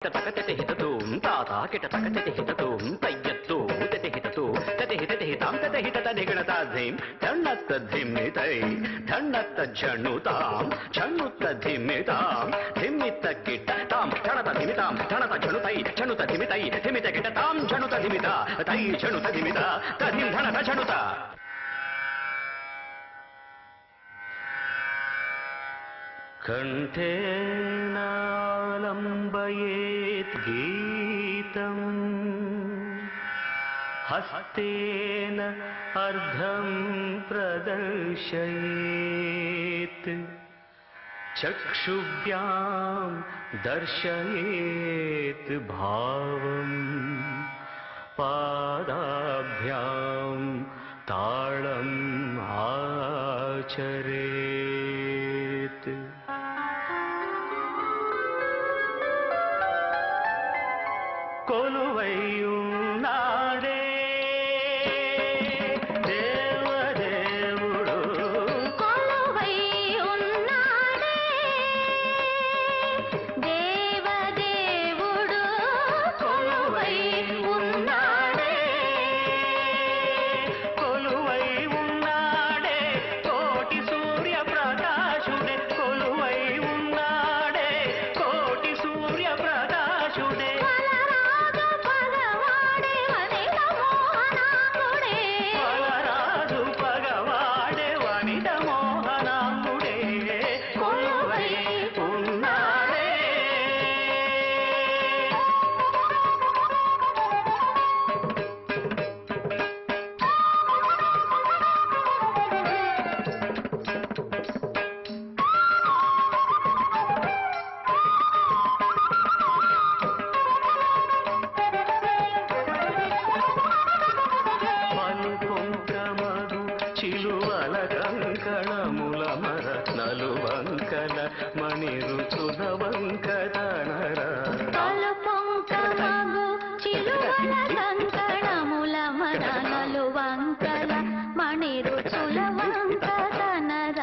తతకతెహితతుం తాతా కిటతకతెహితతుం తయ్యత్తు తెతెహితతు తెతెహితహితాం తెతెహితతనిగణతాధిం ధన్నత్తధిమ్మితై ధన్నత్తఝణుతాం ఝణుత్తధిమ్మితాం ధిమ్మిత్తకిట్టతాం ఝణతధిమితాం ఝణతఝణుతై ఝణుతధిమితై ధిమితకిట్టతాం ఝణుతధిమిత తై ఝణుతధిమిత తధిం ధణత ఝణుత కంఠేనాలంబయేత్ గీతం హస్తేన అర్ధం ప్రదర్శయేత్ చక్షుభ్యాం దర్శయేత్ భావం పాదాభ్యాం తాళం ఆచరేత్ కొలువైయున్నాడే దేవదేవుడు కొలువైయున్నాడే దేవదేవుడు కొలువైయున్నాడే కొలువైయున్నాడే కోటి సూర్య ప్రకాశుడే కొలువైయున్నాడే కోటి సూర్య ప్రకాశుడే చిలువల కంకణముల మర నలువంకల మణిరుచుల వంకదనర తలుపొంకమగు చిలువల కంకణముల మర నలువంకల మణిరుచుల వంకదనర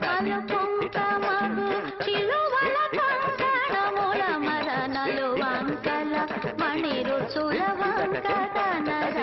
తలుపొంకమగు చిలువల కంకణముల మర నలువంకల మణిరుచుల వంకదనర